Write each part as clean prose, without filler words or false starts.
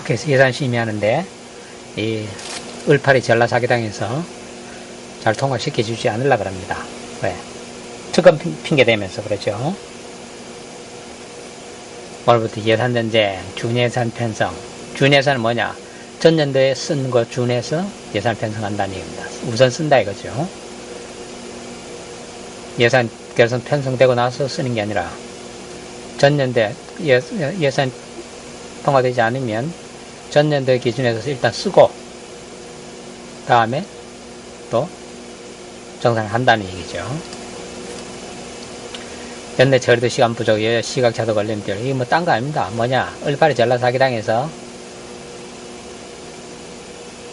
그래서 예산 심의하는데 이 을팔이 전라사기당에서 잘 통과시켜주지 않으려고 합니다. 왜? 특검 핑계대면서 그러죠. 오늘부터 예산전쟁, 준예산 편성. 준예산은 뭐냐? 전년도에 쓴 거 준해서 예산 편성한다는 얘기입니다. 우선 쓴다 이거죠. 예산 결선 편성되고 나서 쓰는 게 아니라 전년도에 예산 통과되지 않으면 전년도의 기준에서 일단 쓰고 다음에 또 정산을 한다는 얘기죠. 연내 처리도 시간 부족, 시각차도 걸림돌. 이게 뭐 딴 거 아닙니다. 뭐냐? 을팔이 전라사기당에서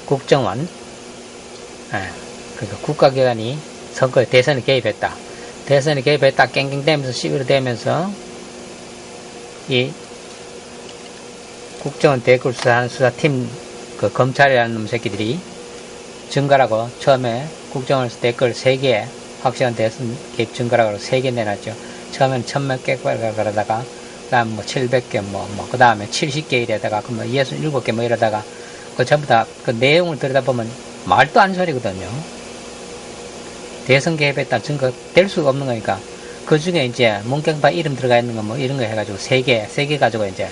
국정원, 그러니까 국가기관이 선거에 대선에 개입했다. 대선에 개입했다. 깽깽대면서 시비를 대면서 이 국정원 댓글 수사하는 수사팀 그 검찰이라는 놈 새끼들이 증거라고 처음에 국정원에서 댓글 3개 확실한 대선 개입 증거라고 3개 내놨죠. 처음에는 1000몇 개 그러다가 그다음 뭐 700개 그 다음에 70개 이래다가 그 뭐 67개 뭐 이러다가 그 전부 다 그 내용을 들여다보면 말도 안 소리거든요. 대선 개입했다 증거 될 수가 없는 거니까 그 중에 이제 문경파 이름 들어가 있는 거 뭐 이런 거 해가지고 3개 가지고 이제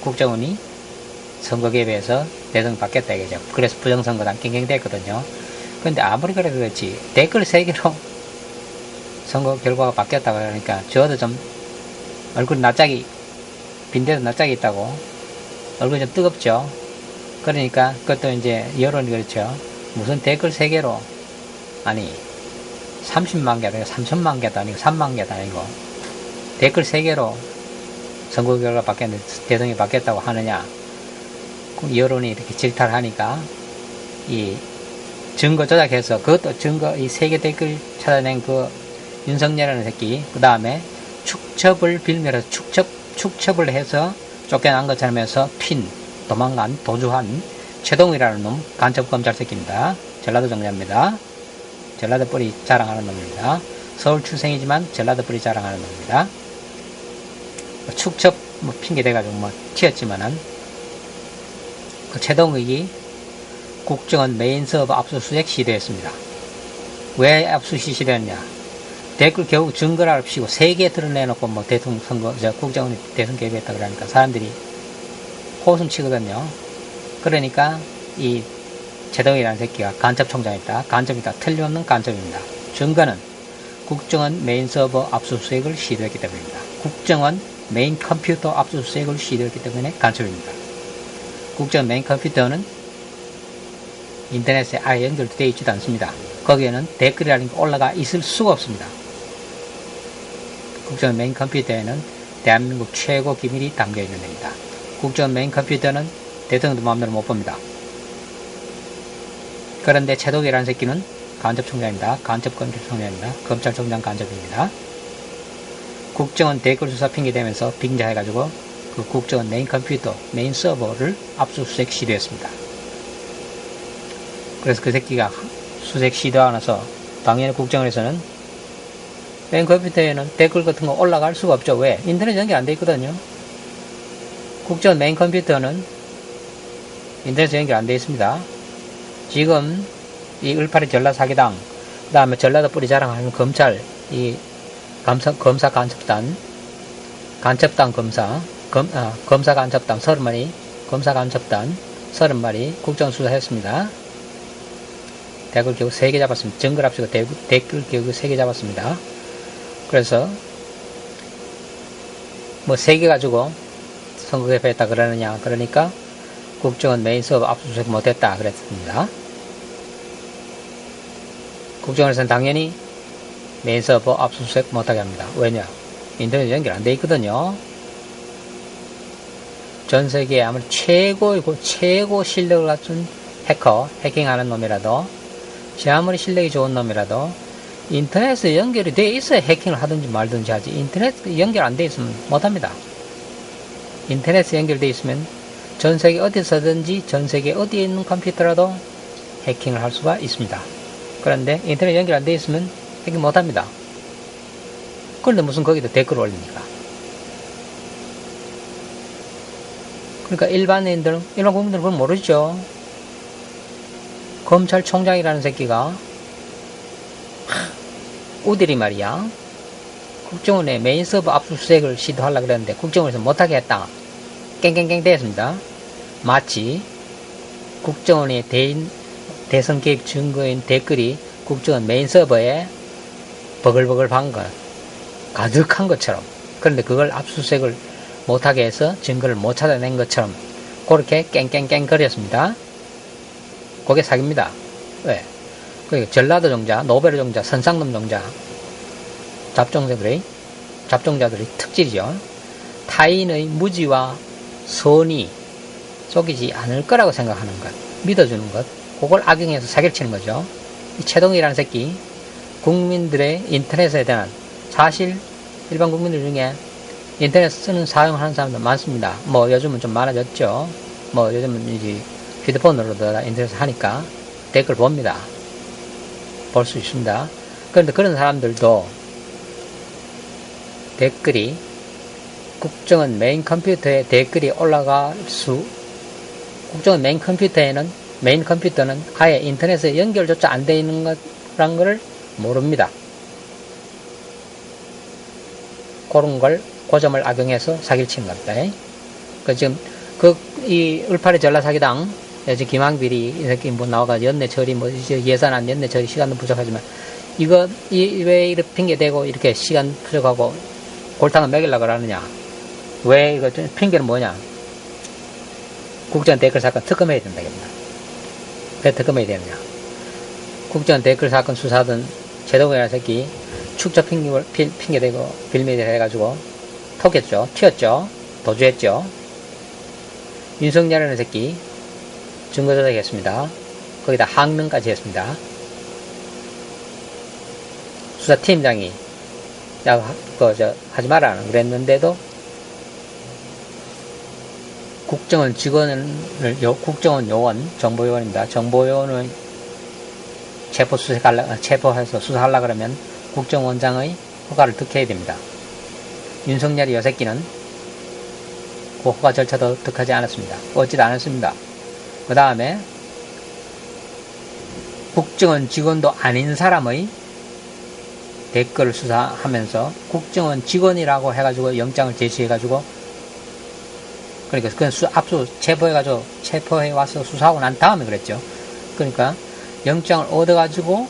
국정원이 선거 개입해서 대선 받겠다 이거죠. 그래서 부정선거당 갱갱됐거든요. 근데 아무리 그래도 그렇지 댓글 3개로 선거 결과가 바뀌었다 그러니까 저도 좀 얼굴 낯짝이 빈대도 낯짝이 있다고 얼굴이 좀 뜨겁죠. 그러니까 그것도 이제 여론이 그렇죠. 무슨 댓글 3개로 아니 30만 개도 아니고 3천만 개도 아니고 3만 개도 아니고 댓글 3개로 선거 결과 바뀌었는데 대선이 바뀌었다고 하느냐. 여론이 이렇게 질타하니까 이 증거 조작해서 그것도 증거 이 3개 댓글 찾아낸 그 윤석열이라는 새끼 그 다음에 축첩을 빌미로서 축첩을 해서 쫓겨난 것처럼 해서 도망간 도주한 최동이라는 놈 간첩검찰 새끼입니다. 전라도 정자입니다. 전라도 뿌리 자랑하는 놈입니다. 서울 출생이지만 전라도 뿌리 자랑하는 놈입니다. 축첩 핑계 대가지고 튀었지만은 그 최동익이 국정원 메인 서버 압수수색 시도했습니다. 왜 압수수색 시도했냐? 댓글 결국 증거를 피고 3개 드러내놓고 대통령 선거, 국정원이 대선 개입했다 그러니까 사람들이 호숨 치거든요. 그러니까 이 최동익이라는 새끼가 간첩총장이다. 간첩이다. 틀림없는 간첩입니다. 증거는 국정원 메인 서버 압수수색을 시도했기 때문입니다. 국정원 메인 컴퓨터 압수수색을 시도했기 때문에 간첩입니다. 국정원 메인 컴퓨터는 인터넷에 아예 연결되어 있지도 않습니다. 거기에는 댓글이라는 게 올라가 있을 수가 없습니다. 국정원 메인 컴퓨터에는 대한민국 최고 기밀이 담겨 있는 겁니다. 국정원 메인 컴퓨터는 대통령도 마음대로 못 봅니다. 그런데 최동이라는 새끼는 간첩총장입니다. 간첩검찰총장입니다. 검찰총장 간첩입니다. 국정원 댓글 수사 핑계대면서 빙자해가지고 그 국정원 메인 컴퓨터, 메인 서버를 압수수색 시도했습니다. 그래서 그 새끼가 수색 시도하고 나서 당연히 국정원에서는 메인 컴퓨터에는 댓글 같은 거 올라갈 수가 없죠. 왜? 인터넷 연결 안 돼 있거든요. 국정원 메인 컴퓨터는 인터넷 연결 안 돼 있습니다. 지금 이 을팔이 전라사기당, 그 다음에 전라도 뿌리 자랑하는 검찰, 이 검사 간첩단 검사, 검사 간첩단 30마리, 검사 간첩단 30마리 국정 수사했습니다. 댓글 결국 3개 잡았습니다. 증거를 합치고 댓글 결국 3개 잡았습니다. 그래서 3개 가지고 선거 개입했다 그러느냐. 그러니까 국정원 메인 서버 압수수색 못했다 그랬습니다. 국정원에서는 당연히 메인 서버 압수수색 못하게 합니다. 왜냐? 인터넷 연결 안 돼 있거든요. 전 세계에 아무리 최고 실력을 갖춘 해킹하는 놈이라도, 아무리 실력이 좋은 놈이라도, 인터넷에 연결이 돼 있어야 해킹을 하든지 말든지 하지, 인터넷 연결 안 돼 있으면 못합니다. 인터넷에 연결돼 있으면 전 세계 어디서든지 전 세계 어디에 있는 컴퓨터라도 해킹을 할 수가 있습니다. 그런데 인터넷 연결 안 돼 있으면 해킹 못합니다. 그런데 무슨 거기다 댓글을 올립니까? 그러니까 일반 국민들은 그건 모르죠. 검찰총장이라는 새끼가 우들이 말이야, 국정원의 메인 서버 압수수색을 시도하려고 그랬는데 국정원에서 못하게 했다. 깽깽깽 되었습니다. 마치 국정원의 대선 개입 증거인 댓글이 국정원 메인 서버에 버글버글 반 것, 가득한 것처럼, 그런데 그걸 압수수색을 못하게 해서 증거를 못 찾아낸 것처럼 그렇게 깽깽깽 거렸습니다. 그게 사기입니다. 왜? 그 전라도 정자, 노베르 정자, 선상동 정자 잡종자들의 특질이죠. 타인의 무지와 선의 속이지 않을 거라고 생각하는 것, 믿어주는 것, 그걸 악용해서 사기를 치는 거죠. 이 최동이라는 새끼, 국민들의 인터넷에 대한, 사실 일반 국민들 중에 인터넷 사용하는 사람도 많습니다. 뭐 요즘은 좀 많아졌죠. 뭐 요즘은 이제 휴대폰으로도 인터넷을 하니까 댓글 봅니다. 볼 수 있습니다. 그런데 그런 사람들도 댓글이 국정원 메인 컴퓨터에 댓글이 올라갈 국정원 메인 컴퓨터는 아예 인터넷에 연결조차 안 되어 있는 거란 걸 모릅니다. 그런 걸, 그 점을 악용해서 사기를 치는 겁니다. 지금, 이 울파리 전라사기당, 지금 김항빌이 이렇게 뭐 나와가지고 연내 처리, 예산안 연내 처리 시간도 부족하지만, 왜 이렇게 핑계대고 이렇게 시간 부족하고 골탕을 먹이려고 그러느냐? 왜 이거 핑계는 뭐냐? 국정원 댓글 사건 특검해야 된다, 이겁니다. 왜 특검해야 되느냐? 국정원 댓글 사건 수사하던 최동호라는 새끼, 축적 핑계대고 빌미를 해가지고 톡했죠. 튀었죠. 도주했죠. 윤석열이라는 새끼 증거조작했습니다. 거기다 항명까지 했습니다. 수사팀장이 하지 마라 그랬는데도 국정원 국정원 요원, 정보요원입니다. 정보요원을 체포해서 수사하려고 그러면 국정원장의 허가를 득해야 됩니다. 윤석열이 요 새끼는 그 허가 절차도 득하지 않았습니다. 얻지도 않았습니다. 그 다음에 국정원 직원도 아닌 사람의 댓글을 수사하면서 국정원 직원이라고 해가지고 영장을 제시해가지고, 그러니까 그건 체포해 와서 수사하고 난 다음에 그랬죠. 그러니까 영장을 얻어가지고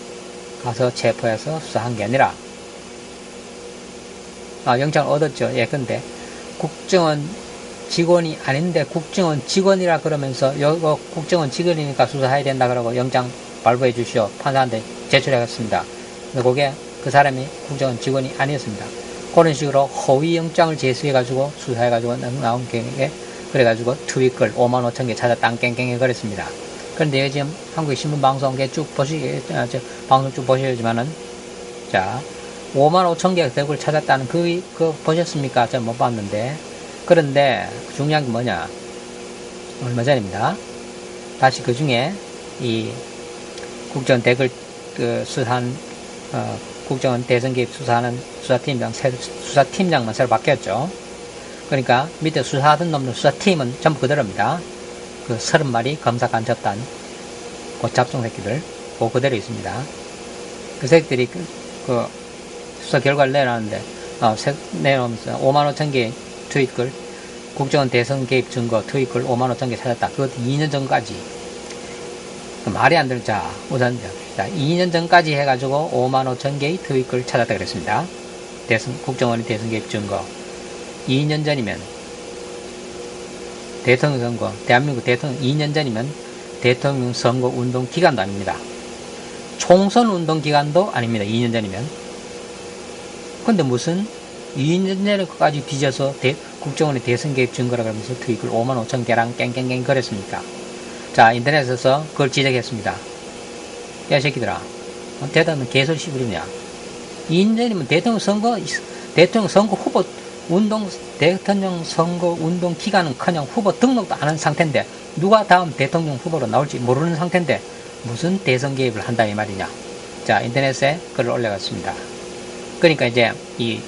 가서 체포해서 수사한 게 아니라, 영장을 얻었죠. 근데 국정원 직원이 아닌데 국정원 직원이라 그러면서 이거 국정원 직원이니까 수사해야 된다 그러고 영장 발부해 주시오. 판사한테 제출하겠습니다. 근데 그게 그 사람이 국정원 직원이 아니었습니다. 그런 식으로 허위 영장을 제시해가지고 수사해가지고 나온 게, 그래가지고 트윗글 55,000개 찾았다 깽깽이 그랬습니다. 그런데 지금 한국의 신문방송 방송 쭉 보시지만은, 자, 55,000개 댓글 찾았다는 그거 보셨습니까? 제가 못 봤는데. 그런데 중요한 게 뭐냐? 얼마 전입니다. 다시 그 중에 이 국정원 댓글 수사한, 국정원 대선 개입 수사하는 수사팀장만 새로 바뀌었죠. 그러니까 밑에 수사하던 놈들 수사팀은 전부 그대로입니다. 30마리 검사 간접단, 그 잡종 새끼들, 그 그대로 있습니다. 그 새끼들이 수사 결과를 내놓으면서 55,000개 트윗글, 국정원 대선 개입 증거 트윗글 55,000개 찾았다. 그것도 2년 전까지. 말이 안 들죠. 우선, 2년 전까지 해가지고 55,000개의 트윗글 찾았다 그랬습니다. 국정원의 대선 개입 증거. 2년 전이면, 대통령 선거, 대한민국 대통령 2년 전이면 대통령 선거 운동 기간도 아닙니다. 총선 운동 기간도 아닙니다. 2년 전이면. 근데 무슨 2년 전에까지 뒤져서 국정원의 대선 개입 증거라고 하면서 트윗글 55,000개랑 깽깽깽 그랬습니까? 자, 인터넷에서 그걸 지적했습니다. 야, 새끼들아. 대단한 개소리 씹으리냐. 2년 전이면 대통령 선거 운동 기간은 그냥 후보 등록도 안 한 상태인데, 누가 다음 대통령 후보로 나올지 모르는 상태인데, 무슨 대선 개입을 한다, 이 말이냐. 자, 인터넷에 글을 올려갔습니다. 그러니까 이제, 이,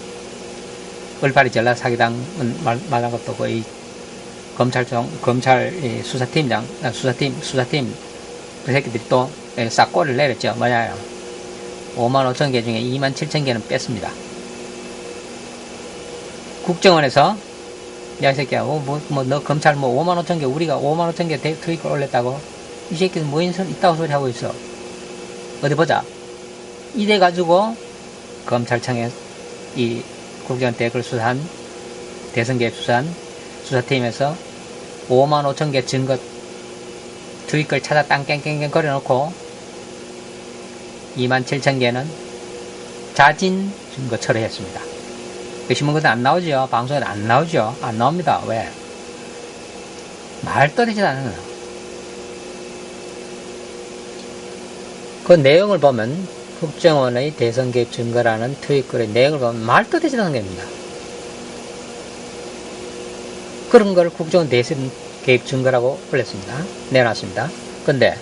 을파리 전라 사기당은 말한 것도 거의 검찰 수사팀 그 새끼들이 또 싹 꼬리를 내렸죠. 뭐냐요? 55,000개 중에 27,000개는 뺐습니다. 국정원에서 야, 이 새끼야, 너 검찰 55,000개, 우리가 55,000개 투입을 올렸다고? 이 새끼는 뭐 있다고 소리 하고 있어. 어디 보자. 이래 가지고 검찰청에 이 국정원 댓글 수사한, 대선 개입 수사팀에서 55,000개 증거 투입글 찾아 땅 깽깽깽 거려놓고 27,000개는 자진 증거 처리했습니다. 그 신문거도 안 나오죠. 방송에 안 나오죠. 안 나옵니다. 왜? 말도 되지 않아요. 그 내용을 보면 국정원의 대선 개입 증거라는 트윗글의 내용을 보면 말도 되지 않는 겁니다. 그런 걸 국정원 대선 개입 증거라고 올렸습니다. 내놨습니다. 근데